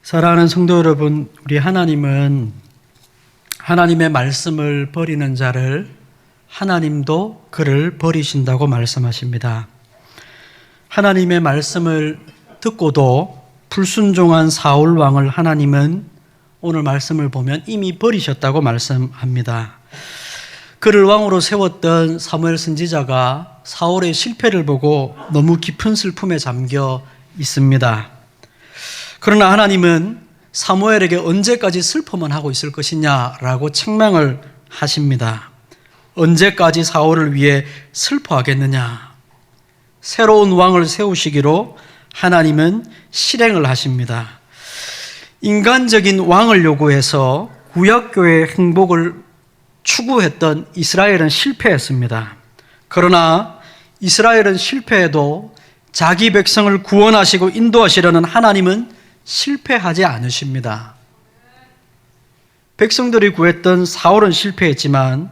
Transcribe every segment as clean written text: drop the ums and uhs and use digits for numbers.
사랑하는 성도 여러분, 우리 하나님은 하나님의 말씀을 버리는 자를 하나님도 그를 버리신다고 말씀하십니다. 하나님의 말씀을 듣고도 불순종한 사울 왕을 하나님은 오늘 말씀을 보면 이미 버리셨다고 말씀합니다. 그를 왕으로 세웠던 사무엘 선지자가 사울의 실패를 보고 너무 깊은 슬픔에 잠겨 있습니다. 그러나 하나님은 사무엘에게 언제까지 슬퍼만 하고 있을 것이냐라고 책망을 하십니다. 언제까지 사울을 위해 슬퍼하겠느냐? 새로운 왕을 세우시기로 하나님은 실행을 하십니다. 인간적인 왕을 요구해서 구약교회의 행복을 추구했던 이스라엘은 실패했습니다. 그러나 이스라엘은 실패해도 자기 백성을 구원하시고 인도하시려는 하나님은 실패하지 않으십니다. 백성들이 구했던 사울은 실패했지만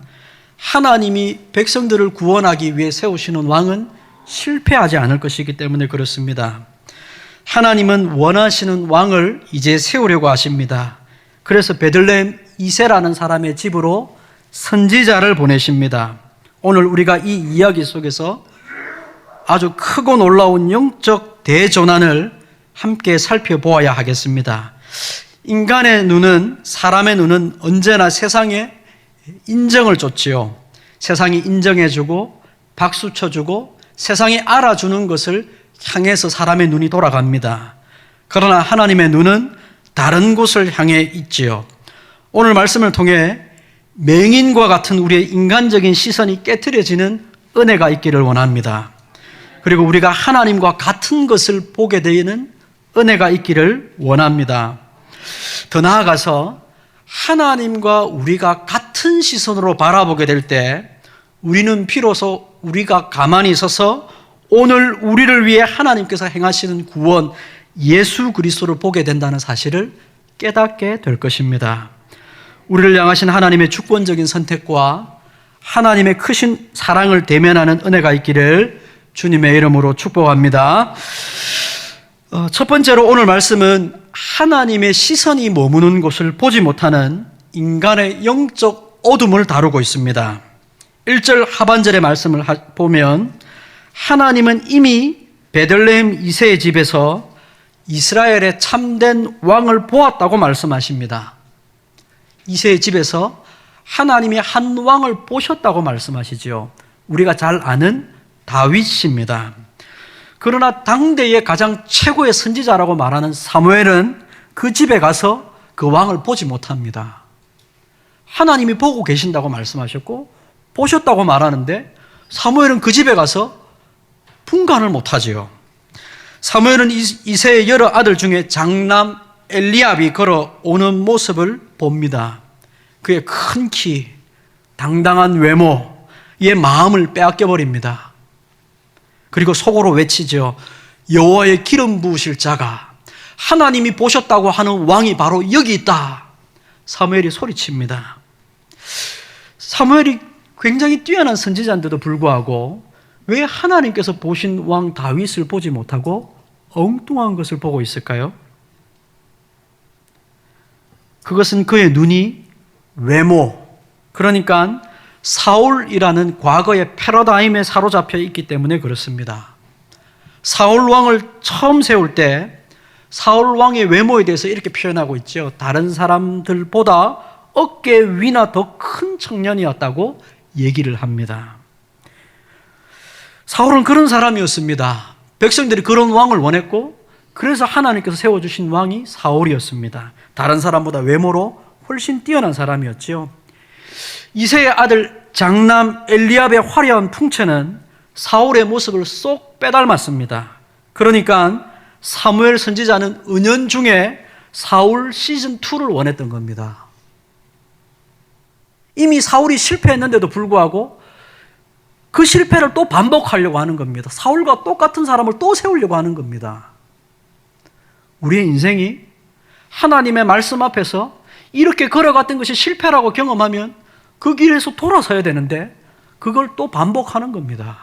하나님이 백성들을 구원하기 위해 세우시는 왕은 실패하지 않을 것이기 때문에 그렇습니다. 하나님은 원하시는 왕을 이제 세우려고 하십니다. 그래서 베들레헴 이새라는 사람의 집으로 선지자를 보내십니다. 오늘 우리가 이 이야기 속에서 아주 크고 놀라운 영적 대전환을 함께 살펴보아야 하겠습니다. 인간의 눈은, 사람의 눈은 언제나 세상에 인정을 쫓지요. 세상이 인정해주고 박수 쳐주고 세상이 알아주는 것을 향해서 사람의 눈이 돌아갑니다. 그러나 하나님의 눈은 다른 곳을 향해 있지요. 오늘 말씀을 통해 맹인과 같은 우리의 인간적인 시선이 깨트려지는 은혜가 있기를 원합니다. 그리고 우리가 하나님과 같은 것을 보게 되는 은혜가 있기를 원합니다. 더 나아가서 하나님과 우리가 같은 시선으로 바라보게 될 때 우리는 비로소 우리가 가만히 서서 오늘 우리를 위해 하나님께서 행하시는 구원 예수 그리스도를 보게 된다는 사실을 깨닫게 될 것입니다. 우리를 향하신 하나님의 주권적인 선택과 하나님의 크신 사랑을 대면하는 은혜가 있기를 주님의 이름으로 축복합니다. 첫 번째로 오늘 말씀은 하나님의 시선이 머무는 곳을 보지 못하는 인간의 영적 어둠을 다루고 있습니다. 1절 하반절의 말씀을 보면 하나님은 이미 베들레헴 이새의 집에서 이스라엘의 참된 왕을 보았다고 말씀하십니다. 이새의 집에서 하나님이 한 왕을 보셨다고 말씀하시죠. 우리가 잘 아는 다윗입니다. 그러나 당대의 가장 최고의 선지자라고 말하는 사무엘은 그 집에 가서 그 왕을 보지 못합니다. 하나님이 보고 계신다고 말씀하셨고 보셨다고 말하는데 사무엘은 그 집에 가서 분간을 못하지요. 사무엘은 이새의 여러 아들 중에 장남 엘리압이 걸어오는 모습을 봅니다. 그의 큰 키, 당당한 외모, 이의 마음을 빼앗겨 버립니다. 그리고 속으로 외치죠. 여호와의 기름 부으실 자가 하나님이 보셨다고 하는 왕이 바로 여기 있다. 사무엘이 소리칩니다. 사무엘이 굉장히 뛰어난 선지자인데도 불구하고 왜 하나님께서 보신 왕 다윗을 보지 못하고 엉뚱한 것을 보고 있을까요? 그것은 그의 눈이 외모, 그러니까 사울이라는 과거의 패러다임에 사로잡혀 있기 때문에 그렇습니다. 사울 왕을 처음 세울 때 사울 왕의 외모에 대해서 이렇게 표현하고 있죠. 다른 사람들보다 어깨 위나 더 큰 청년이었다고 얘기를 합니다. 사울은 그런 사람이었습니다. 백성들이 그런 왕을 원했고 그래서 하나님께서 세워주신 왕이 사울이었습니다. 다른 사람보다 외모로 훨씬 뛰어난 사람이었죠. 이새의 아들 장남 엘리압의 화려한 풍채는 사울의 모습을 쏙 빼닮았습니다. 그러니까 사무엘 선지자는 은연중에 사울 시즌2를 원했던 겁니다. 이미 사울이 실패했는데도 불구하고 그 실패를 또 반복하려고 하는 겁니다. 사울과 똑같은 사람을 또 세우려고 하는 겁니다. 우리의 인생이 하나님의 말씀 앞에서 이렇게 걸어갔던 것이 실패라고 경험하면 그 길에서 돌아서야 되는데 그걸 또 반복하는 겁니다.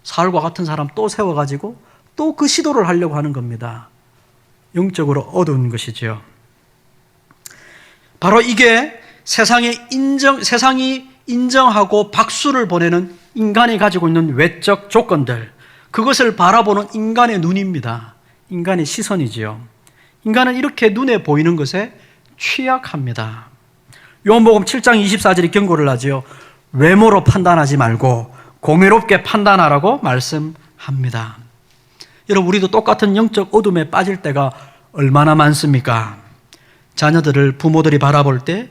사울과 같은 사람 또 세워가지고 또 그 시도를 하려고 하는 겁니다. 영적으로 어두운 것이지요. 바로 이게 세상이 인정하고 박수를 보내는 인간이 가지고 있는 외적 조건들, 그것을 바라보는 인간의 눈입니다. 인간의 시선이지요. 인간은 이렇게 눈에 보이는 것에 취약합니다. 요한복음 7장 24절이 경고를 하지요. 외모로 판단하지 말고 공의롭게 판단하라고 말씀합니다. 여러분, 우리도 똑같은 영적 어둠에 빠질 때가 얼마나 많습니까? 자녀들을 부모들이 바라볼 때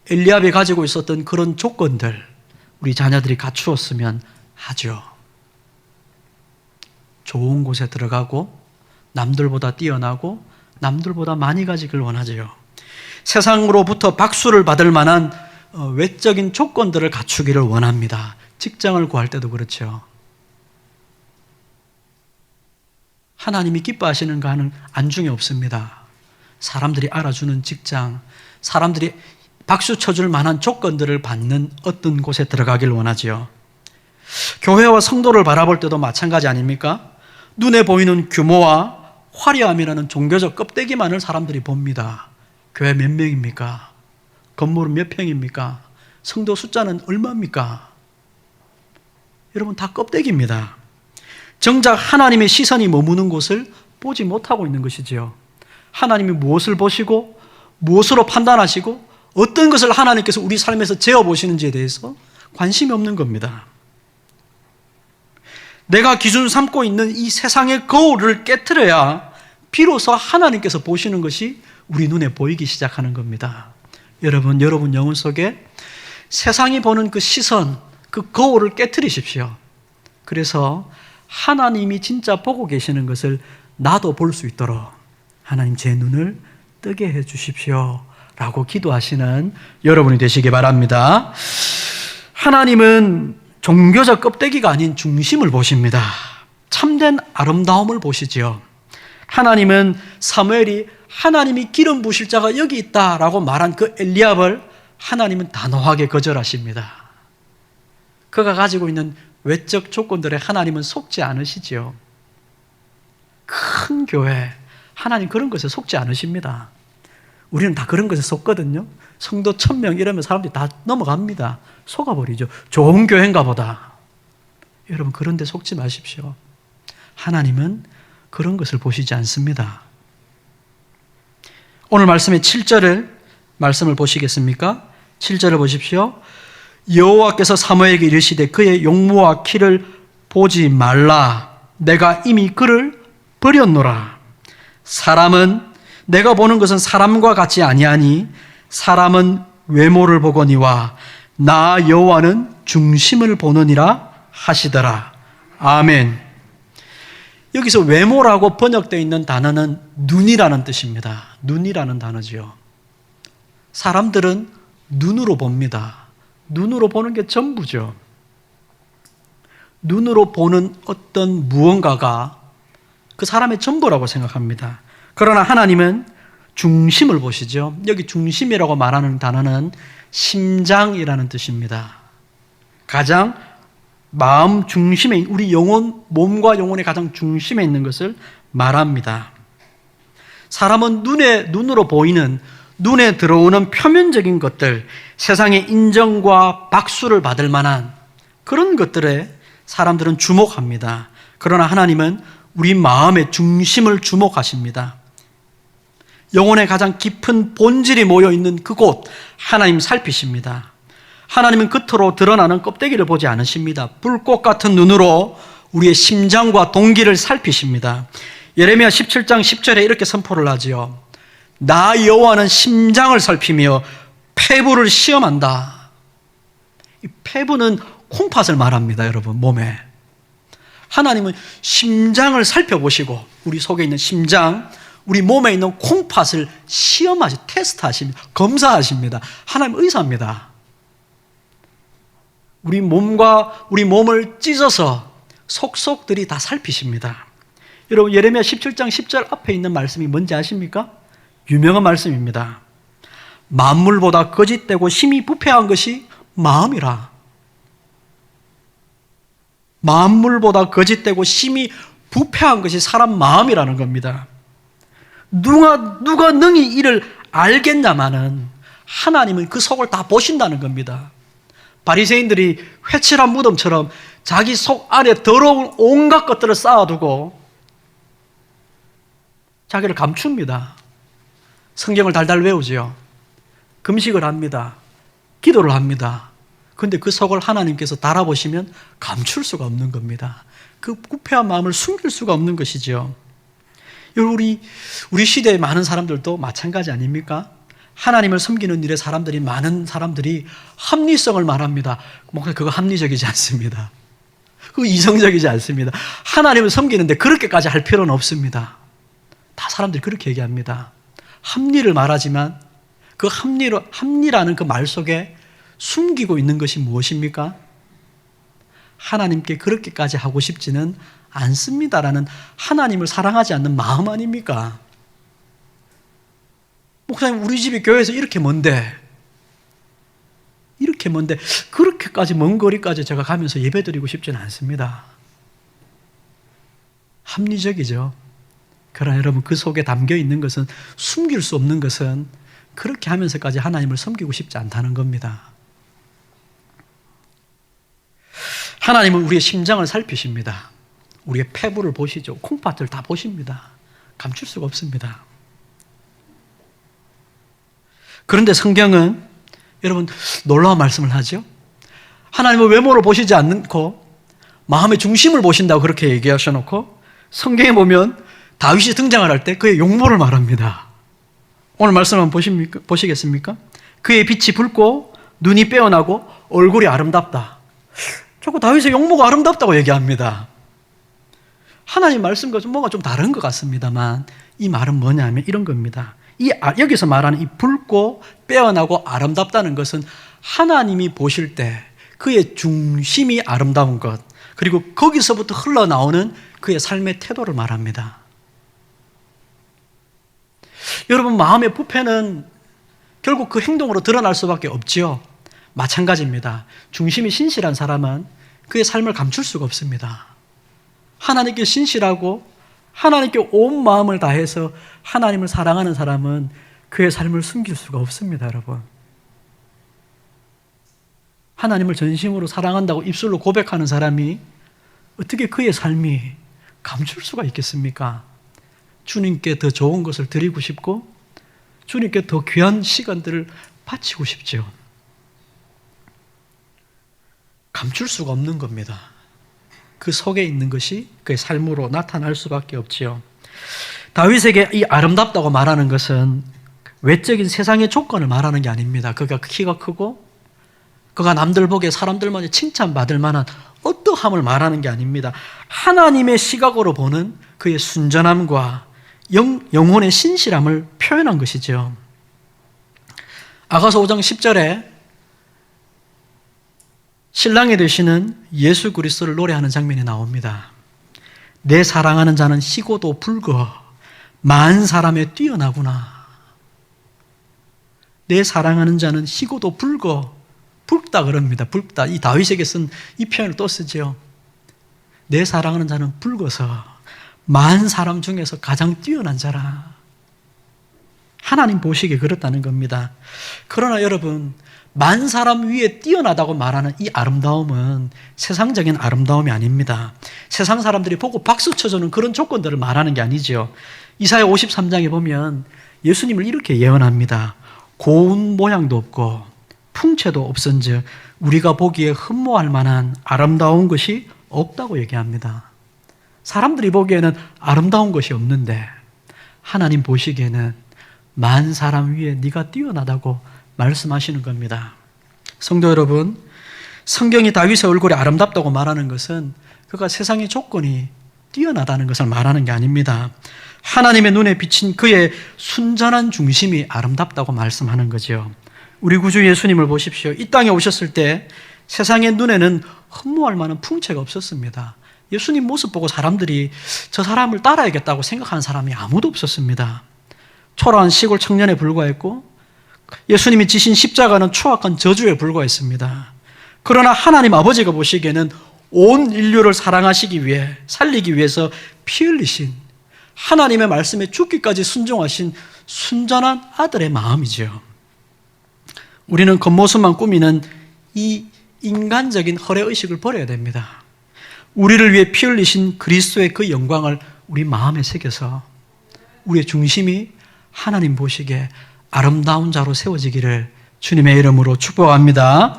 엘리압이 가지고 있었던 그런 조건들 우리 자녀들이 갖추었으면 하죠. 좋은 곳에 들어가고 남들보다 뛰어나고 남들보다 많이 가지길 원하죠. 세상으로부터 박수를 받을 만한 외적인 조건들을 갖추기를 원합니다. 직장을 구할 때도 그렇죠. 하나님이 기뻐하시는 거는 안중에 없습니다. 사람들이 알아주는 직장, 사람들이 박수 쳐줄 만한 조건들을 받는 어떤 곳에 들어가길 원하지요. 교회와 성도를 바라볼 때도 마찬가지 아닙니까? 눈에 보이는 규모와 화려함이라는 종교적 껍데기만을 사람들이 봅니다. 교회 몇 명입니까? 건물은 몇 평입니까? 성도 숫자는 얼마입니까? 여러분, 다 껍데기입니다. 정작 하나님의 시선이 머무는 곳을 보지 못하고 있는 것이지요. 하나님이 무엇을 보시고 무엇으로 판단하시고 어떤 것을 하나님께서 우리 삶에서 재어보시는지에 대해서 관심이 없는 겁니다. 내가 기준 삼고 있는 이 세상의 거울을 깨트려야 비로소 하나님께서 보시는 것이 우리 눈에 보이기 시작하는 겁니다. 여러분 영혼 속에 세상이 보는 그 시선, 그 거울을 깨트리십시오. 그래서 하나님이 진짜 보고 계시는 것을 나도 볼 수 있도록 하나님 제 눈을 뜨게 해 주십시오 라고 기도하시는 여러분이 되시기 바랍니다. 하나님은 종교적 껍데기가 아닌 중심을 보십니다. 참된 아름다움을 보시지요. 하나님은 사무엘이 하나님이 기름 부으실 자가 여기 있다라고 말한 그 엘리압을 하나님은 단호하게 거절하십니다. 그가 가지고 있는 외적 조건들에 하나님은 속지 않으시지요. 큰 교회, 하나님 그런 것에 속지 않으십니다. 우리는 다 그런 것에 속거든요. 성도 1000명 이러면 사람들이 다 넘어갑니다. 속아버리죠. 좋은 교회인가 보다. 여러분, 그런 데 속지 마십시오. 하나님은 그런 것을 보시지 않습니다. 오늘 말씀의 7절을 말씀을 보시겠습니까? 7절을 보십시오. 여호와께서 사무엘에게 이르시되 그의 용모와 키를 보지 말라. 내가 이미 그를 버렸노라. 사람은 내가 보는 것은 사람과 같이 아니하니 사람은 외모를 보거니와 나 여호와는 중심을 보느니라 하시더라. 아멘. 여기서 외모라고 번역되어 있는 단어는 눈이라는 뜻입니다. 눈이라는 단어지요. 사람들은 눈으로 봅니다. 눈으로 보는 게 전부죠. 눈으로 보는 어떤 무언가가 그 사람의 전부라고 생각합니다. 그러나 하나님은 중심을 보시죠. 여기 중심이라고 말하는 단어는 심장이라는 뜻입니다. 가장 마음 중심에, 우리 영혼, 몸과 영혼의 가장 중심에 있는 것을 말합니다. 사람은 눈으로 보이는, 눈에 들어오는 표면적인 것들, 세상의 인정과 박수를 받을 만한 그런 것들에 사람들은 주목합니다. 그러나 하나님은 우리 마음의 중심을 주목하십니다. 영혼의 가장 깊은 본질이 모여있는 그곳, 하나님 살피십니다. 하나님은 겉으로 드러나는 껍데기를 보지 않으십니다. 불꽃 같은 눈으로 우리의 심장과 동기를 살피십니다. 예레미야 17장 10절에 이렇게 선포를 하지요. 나 여호와는 심장을 살피며 폐부를 시험한다. 이 폐부는 콩팥을 말합니다, 여러분, 몸에. 하나님은 심장을 살펴보시고 우리 속에 있는 심장, 우리 몸에 있는 콩팥을 테스트하십니다. 검사하십니다. 하나님 의사입니다. 우리 몸을 찢어서 속속들이 다 살피십니다. 여러분, 예레미야 17장 10절 앞에 있는 말씀이 뭔지 아십니까? 유명한 말씀입니다. 만물보다 거짓되고 심히 부패한 것이 마음이라. 만물보다 거짓되고 심히 부패한 것이 사람 마음이라는 겁니다. 누가 능히 이를 알겠냐마는 하나님은 그 속을 다 보신다는 겁니다. 바리새인들이 회칠한 무덤처럼 자기 속 안에 더러운 온갖 것들을 쌓아두고 자기를 감춥니다. 성경을 달달 외우지요. 금식을 합니다. 기도를 합니다. 그런데 그 속을 하나님께서 달아보시면 감출 수가 없는 겁니다. 그 부패한 마음을 숨길 수가 없는 것이죠. 여러분, 우리 시대의 많은 사람들도 마찬가지 아닙니까? 하나님을 섬기는 일에 많은 사람들이 합리성을 말합니다. 목사님, 그거 합리적이지 않습니다. 그거 이성적이지 않습니다. 하나님을 섬기는데 그렇게까지 할 필요는 없습니다. 다 사람들이 그렇게 얘기합니다. 합리를 말하지만 그 합리라는 그 말 속에 숨기고 있는 것이 무엇입니까? 하나님께 그렇게까지 하고 싶지는 않습니다라는 하나님을 사랑하지 않는 마음 아닙니까? 목사님, 우리 집이 교회에서 이렇게 먼데 그렇게까지 먼 거리까지 제가 가면서 예배드리고 싶지는 않습니다. 합리적이죠. 그러나 여러분, 그 속에 담겨 있는 것은, 숨길 수 없는 것은 그렇게 하면서까지 하나님을 섬기고 싶지 않다는 겁니다. 하나님은 우리의 심장을 살피십니다. 우리의 폐부를 보시죠. 콩팥을 다 보십니다. 감출 수가 없습니다. 그런데 성경은 여러분 놀라운 말씀을 하죠. 하나님은 외모를 보시지 않고 마음의 중심을 보신다고 그렇게 얘기하셔놓고 성경에 보면 다윗이 등장을 할 때 그의 용모를 말합니다. 오늘 말씀 한번 보시겠습니까? 그의 빛이 붉고 눈이 빼어나고 얼굴이 아름답다. 자꾸 다윗의 용모가 아름답다고 얘기합니다. 하나님 말씀과 뭔가 좀 다른 것 같습니다만 이 말은 뭐냐면 이런 겁니다. 여기서 말하는 이 붉고 빼어나고 아름답다는 것은 하나님이 보실 때 그의 중심이 아름다운 것, 그리고 거기서부터 흘러나오는 그의 삶의 태도를 말합니다. 여러분, 마음의 부패는 결국 그 행동으로 드러날 수밖에 없지요. 마찬가지입니다. 중심이 신실한 사람은 그의 삶을 감출 수가 없습니다. 하나님께 신실하고 하나님께 온 마음을 다해서 하나님을 사랑하는 사람은 그의 삶을 숨길 수가 없습니다, 여러분. 하나님을 전심으로 사랑한다고 입술로 고백하는 사람이 어떻게 그의 삶이 감출 수가 있겠습니까? 주님께 더 좋은 것을 드리고 싶고 주님께 더 귀한 시간들을 바치고 싶죠. 감출 수가 없는 겁니다. 그 속에 있는 것이 그의 삶으로 나타날 수밖에 없지요. 다윗에게 이 아름답다고 말하는 것은 외적인 세상의 조건을 말하는 게 아닙니다. 그가 키가 크고 그가 남들 보기에 사람들만에 칭찬받을 만한 어떠함을 말하는 게 아닙니다. 하나님의 시각으로 보는 그의 순전함과 영혼의 신실함을 표현한 것이죠. 아가서 5장 10절에 신랑이 되시는 예수 그리스도를 노래하는 장면이 나옵니다. 내 사랑하는 자는 희고도 붉어 만 사람에 뛰어나구나. 내 사랑하는 자는 희고도 붉어, 붉다 그럽니다. 붉다. 이 다윗에게 쓴 이 표현을 또 쓰죠. 내 사랑하는 자는 붉어서 만 사람 중에서 가장 뛰어난 자라. 하나님 보시기에 그렇다는 겁니다. 그러나 여러분, 만 사람 위에 뛰어나다고 말하는 이 아름다움은 세상적인 아름다움이 아닙니다. 세상 사람들이 보고 박수 쳐주는 그런 조건들을 말하는 게 아니죠. 이사야 53장에 보면 예수님을 이렇게 예언합니다. 고운 모양도 없고 풍채도 없은즉 우리가 보기에 흠모할 만한 아름다운 것이 없다고 얘기합니다. 사람들이 보기에는 아름다운 것이 없는데 하나님 보시기에는 만 사람 위에 네가 뛰어나다고 말씀하시는 겁니다. 성도 여러분, 성경이 다윗의 얼굴이 아름답다고 말하는 것은 그가 세상의 조건이 뛰어나다는 것을 말하는 게 아닙니다. 하나님의 눈에 비친 그의 순전한 중심이 아름답다고 말씀하는 거죠. 우리 구주 예수님을 보십시오. 이 땅에 오셨을 때 세상의 눈에는 흠모할 만한 풍채가 없었습니다. 예수님 모습 보고 사람들이 저 사람을 따라야겠다고 생각하는 사람이 아무도 없었습니다. 초라한 시골 청년에 불과했고 예수님이 지신 십자가는 추악한 저주에 불과했습니다. 그러나 하나님 아버지가 보시기에는 온 인류를 사랑하시기 위해 살리기 위해서 피 흘리신 하나님의 말씀에 죽기까지 순종하신 순전한 아들의 마음이죠. 우리는 겉모습만 꾸미는 이 인간적인 허례의식을 버려야 됩니다. 우리를 위해 피 흘리신 그리스도의 그 영광을 우리 마음에 새겨서 우리의 중심이 하나님 보시기에 아름다운 자로 세워지기를 주님의 이름으로 축복합니다.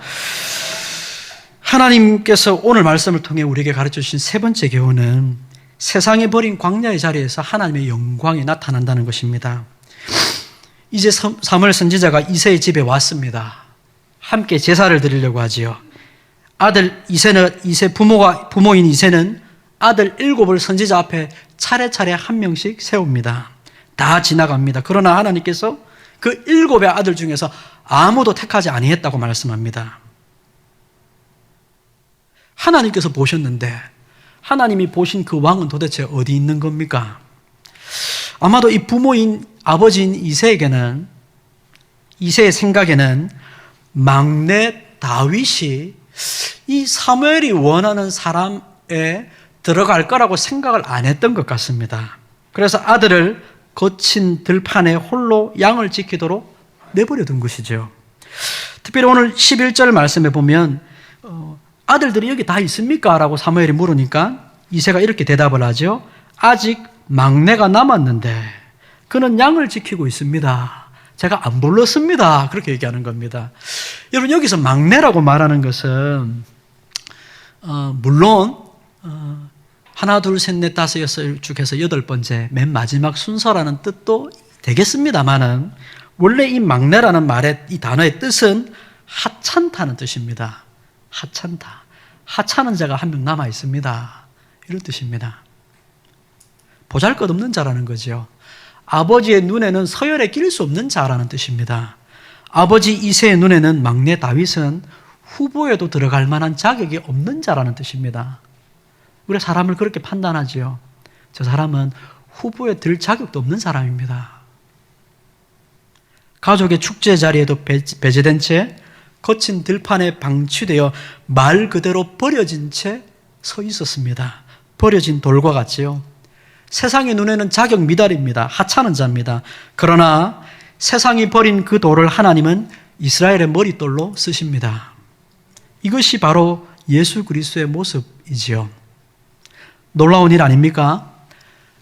하나님께서 오늘 말씀을 통해 우리에게 가르쳐주신 세 번째 교훈은 세상에 버린 광야의 자리에서 하나님의 영광이 나타난다는 것입니다. 이제 사무엘 선지자가 이새의 집에 왔습니다. 함께 제사를 드리려고 하지요. 아들 이새 부모인 이새는 아들 7을 선지자 앞에 차례차례 한 명씩 세웁니다. 다 지나갑니다. 그러나 하나님께서 그 7의 아들 중에서 아무도 택하지 아니했다고 말씀합니다. 하나님께서 보셨는데 하나님이 보신 그 왕은 도대체 어디 있는 겁니까? 아마도 이 부모인 아버지인 이새의 생각에는 막내 다윗이 이 사무엘이 원하는 사람에 들어갈 거라고 생각을 안 했던 것 같습니다. 그래서 아들을 거친 들판에 홀로 양을 지키도록 내버려둔 것이죠. 특별히 오늘 11절 말씀에 보면 아들들이 여기 다 있습니까? 라고 사무엘이 물으니까 이새가 이렇게 대답을 하죠. 아직 막내가 남았는데 그는 양을 지키고 있습니다. 제가 안 불렀습니다. 그렇게 얘기하는 겁니다. 여러분, 여기서 막내라고 말하는 것은 물론 하나, 둘, 셋, 넷, 다섯, 여섯 쭉 해서 8번째 맨 마지막 순서라는 뜻도 되겠습니다만은 원래 이 막내라는 말의 이 단어의 뜻은 하찮다는 뜻입니다. 하찮다. 하찮은 자가 한 명 남아 있습니다. 이런 뜻입니다. 보잘것없는 자라는 거죠. 아버지의 눈에는 서열에 끼일 수 없는 자라는 뜻입니다. 아버지 이새의 눈에는 막내 다윗은 후보에도 들어갈 만한 자격이 없는 자라는 뜻입니다. 우리가 사람을 그렇게 판단하지요. 저 사람은 후보에 들 자격도 없는 사람입니다. 가족의 축제 자리에도 배제된 채 거친 들판에 방치되어 말 그대로 버려진 채 서 있었습니다. 버려진 돌과 같지요. 세상의 눈에는 자격 미달입니다. 하찮은 자입니다. 그러나 세상이 버린 그 돌을 하나님은 이스라엘의 머릿돌로 쓰십니다. 이것이 바로 예수 그리스도의 모습이지요. 놀라운 일 아닙니까?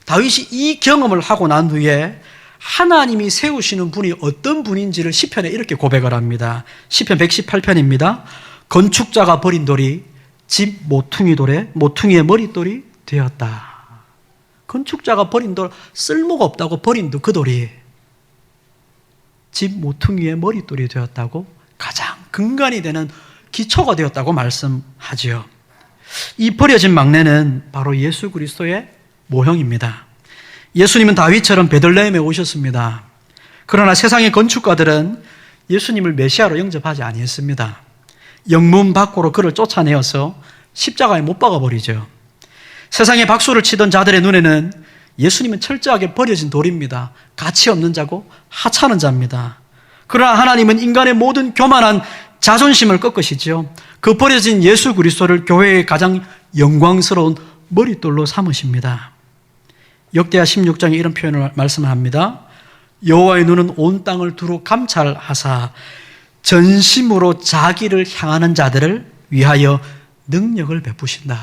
다윗이 이 경험을 하고 난 후에 하나님이 세우시는 분이 어떤 분인지를 시편에 이렇게 고백을 합니다. 시편 118편입니다. 건축자가 버린 돌이 집 모퉁이의 머릿돌이 되었다. 건축자가 버린 돌, 쓸모가 없다고 버린 그 돌이 집 모퉁이의 머릿돌이 되었다고, 가장 근간이 되는 기초가 되었다고 말씀하지요. 이 버려진 막내는 바로 예수 그리스도의 모형입니다. 예수님은 다윗처럼 베들레헴에 오셨습니다. 그러나 세상의 건축가들은 예수님을 메시아로 영접하지 아니했습니다. 영문 밖으로 그를 쫓아내어서 십자가에 못 박아버리죠. 세상에 박수를 치던 자들의 눈에는 예수님은 철저하게 버려진 돌입니다. 가치 없는 자고 하찮은 자입니다. 그러나 하나님은 인간의 모든 교만한 자존심을 꺾으시죠. 그 버려진 예수 그리스도를 교회의 가장 영광스러운 머릿돌로 삼으십니다. 역대하 16장에 이런 표현을 말씀합니다. 여호와의 눈은 온 땅을 두루 감찰하사 전심으로 자기를 향하는 자들을 위하여 능력을 베푸신다.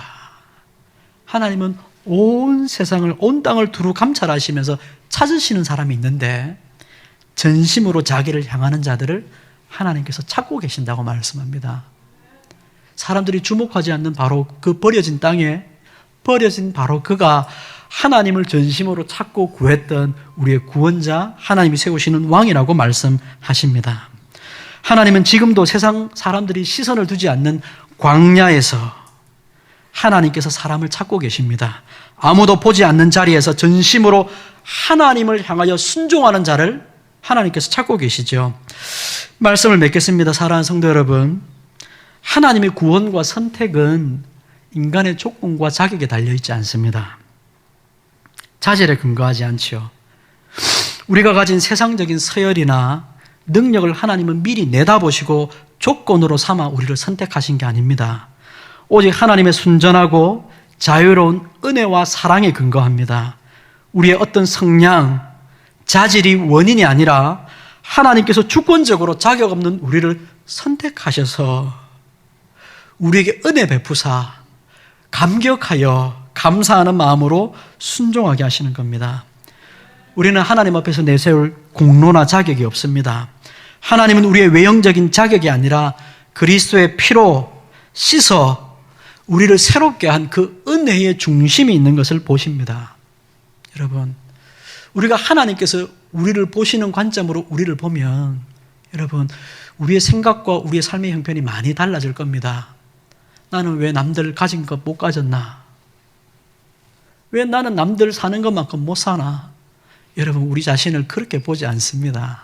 하나님은 온 세상을, 온 땅을 두루 감찰하시면서 찾으시는 사람이 있는데 전심으로 자기를 향하는 자들을 하나님께서 찾고 계신다고 말씀합니다. 사람들이 주목하지 않는 바로 그 버려진 땅에 버려진 바로 그가 하나님을 전심으로 찾고 구했던 우리의 구원자, 하나님이 세우시는 왕이라고 말씀하십니다. 하나님은 지금도 세상 사람들이 시선을 두지 않는 광야에서 하나님께서 사람을 찾고 계십니다. 아무도 보지 않는 자리에서 전심으로 하나님을 향하여 순종하는 자를 하나님께서 찾고 계시죠. 말씀을 맺겠습니다. 사랑하는 성도 여러분, 하나님의 구원과 선택은 인간의 조건과 자격에 달려있지 않습니다. 자질에 근거하지 않지요. 우리가 가진 세상적인 서열이나 능력을 하나님은 미리 내다보시고 조건으로 삼아 우리를 선택하신 게 아닙니다. 오직 하나님의 순전하고 자유로운 은혜와 사랑에 근거합니다. 우리의 어떤 성량, 자질이 원인이 아니라 하나님께서 주권적으로 자격 없는 우리를 선택하셔서 우리에게 은혜 베푸사 감격하여 감사하는 마음으로 순종하게 하시는 겁니다. 우리는 하나님 앞에서 내세울 공로나 자격이 없습니다. 하나님은 우리의 외형적인 자격이 아니라 그리스도의 피로 씻어 우리를 새롭게 한 그 은혜의 중심이 있는 것을 보십니다. 여러분, 우리가 하나님께서 우리를 보시는 관점으로 우리를 보면 여러분, 우리의 생각과 우리의 삶의 형편이 많이 달라질 겁니다. 나는 왜 남들 가진 것 못 가졌나? 왜 나는 남들 사는 것만큼 못 사나? 여러분, 우리 자신을 그렇게 보지 않습니다.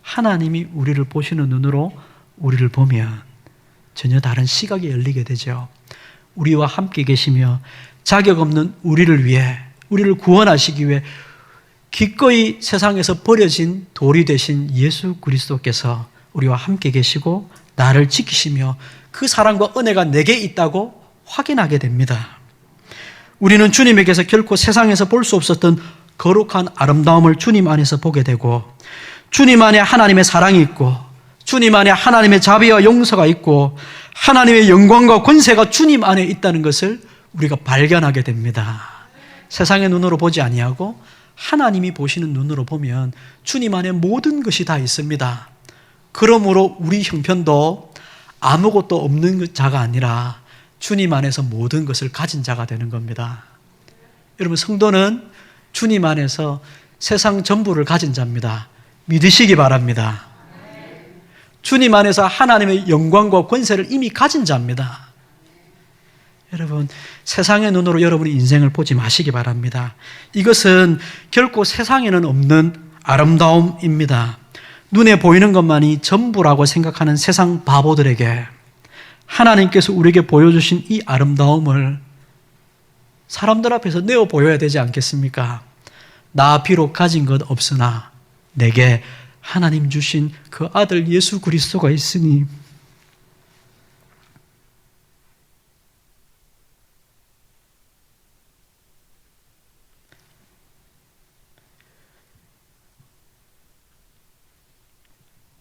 하나님이 우리를 보시는 눈으로 우리를 보면 전혀 다른 시각이 열리게 되죠. 우리와 함께 계시며 자격 없는 우리를 위해, 우리를 구원하시기 위해 기꺼이 세상에서 버려진 돌이 되신 예수 그리스도께서 우리와 함께 계시고 나를 지키시며 그 사랑과 은혜가 내게 있다고 확인하게 됩니다. 우리는 주님에게서 결코 세상에서 볼 수 없었던 거룩한 아름다움을 주님 안에서 보게 되고, 주님 안에 하나님의 사랑이 있고, 주님 안에 하나님의 자비와 용서가 있고, 하나님의 영광과 권세가 주님 안에 있다는 것을 우리가 발견하게 됩니다. 세상의 눈으로 보지 아니하고 하나님이 보시는 눈으로 보면 주님 안에 모든 것이 다 있습니다. 그러므로 우리 형편도 아무것도 없는 자가 아니라 주님 안에서 모든 것을 가진 자가 되는 겁니다. 여러분, 성도는 주님 안에서 세상 전부를 가진 자입니다. 믿으시기 바랍니다. 주님 안에서 하나님의 영광과 권세를 이미 가진 자입니다. 여러분, 세상의 눈으로 여러분의 인생을 보지 마시기 바랍니다. 이것은 결코 세상에는 없는 아름다움입니다. 눈에 보이는 것만이 전부라고 생각하는 세상 바보들에게 하나님께서 우리에게 보여주신 이 아름다움을 사람들 앞에서 내어 보여야 되지 않겠습니까? 나 비록 가진 것 없으나 내게 하나님 주신 그 아들 예수 그리스도가 있으니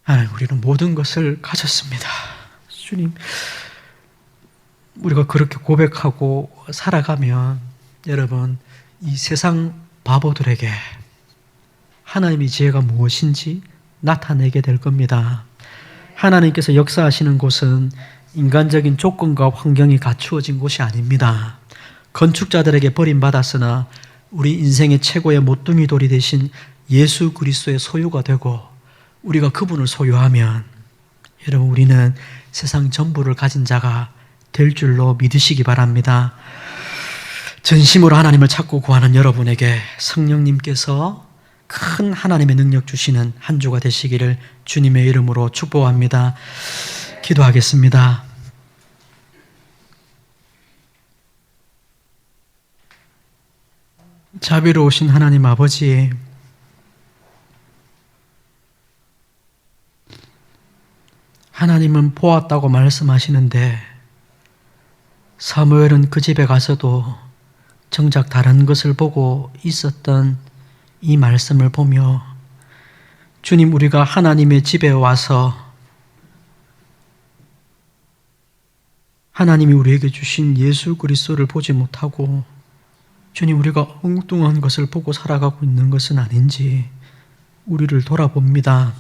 하나님, 우리는 모든 것을 가졌습니다. 주님, 우리가 그렇게 고백하고 살아가면 여러분, 이 세상 바보들에게 하나님의 지혜가 무엇인지 나타내게 될 겁니다. 하나님께서 역사하시는 곳은 인간적인 조건과 환경이 갖추어진 곳이 아닙니다. 건축자들에게 버림받았으나 우리 인생의 최고의 모퉁이 돌이 되신 예수 그리스도의 소유가 되고 우리가 그분을 소유하면 여러분, 우리는 세상 전부를 가진 자가 될 줄로 믿으시기 바랍니다. 전심으로 하나님을 찾고 구하는 여러분에게 성령님께서 큰 하나님의 능력 주시는 한 주가 되시기를 주님의 이름으로 축복합니다. 기도하겠습니다. 자비로우신 하나님 아버지, 하나님은 보았다고 말씀하시는데 사무엘은 그 집에 가서도 정작 다른 것을 보고 있었던 이 말씀을 보며 주님, 우리가 하나님의 집에 와서 하나님이 우리에게 주신 예수 그리스도를 보지 못하고 주님, 우리가 엉뚱한 것을 보고 살아가고 있는 것은 아닌지 우리를 돌아봅니다.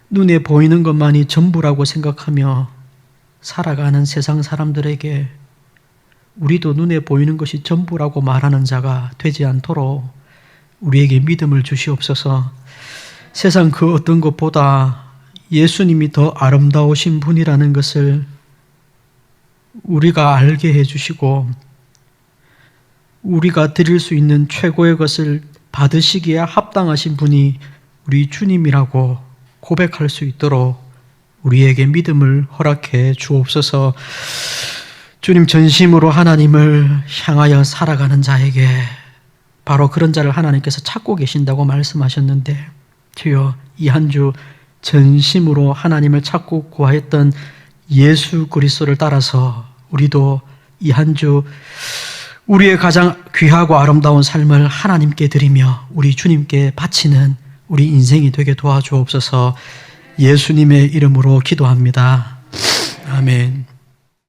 눈에 보이는 것만이 전부라고 생각하며 살아가는 세상 사람들에게 우리도 눈에 보이는 것이 전부라고 말하는 자가 되지 않도록 우리에게 믿음을 주시옵소서. 세상 그 어떤 것보다 예수님이 더 아름다우신 분이라는 것을 우리가 알게 해주시고 우리가 드릴 수 있는 최고의 것을 받으시기에 합당하신 분이 우리 주님이라고 고백할 수 있도록 우리에게 믿음을 허락해 주옵소서. 주님, 전심으로 하나님을 향하여 살아가는 자에게 바로 그런 자를 하나님께서 찾고 계신다고 말씀하셨는데, 주여, 이 한 주 전심으로 하나님을 찾고 구하였던 예수 그리스도를 따라서 우리도 이 한 주 우리의 가장 귀하고 아름다운 삶을 하나님께 드리며 우리 주님께 바치는 우리 인생이 되게 도와주옵소서. 예수님의 이름으로 기도합니다. 아멘.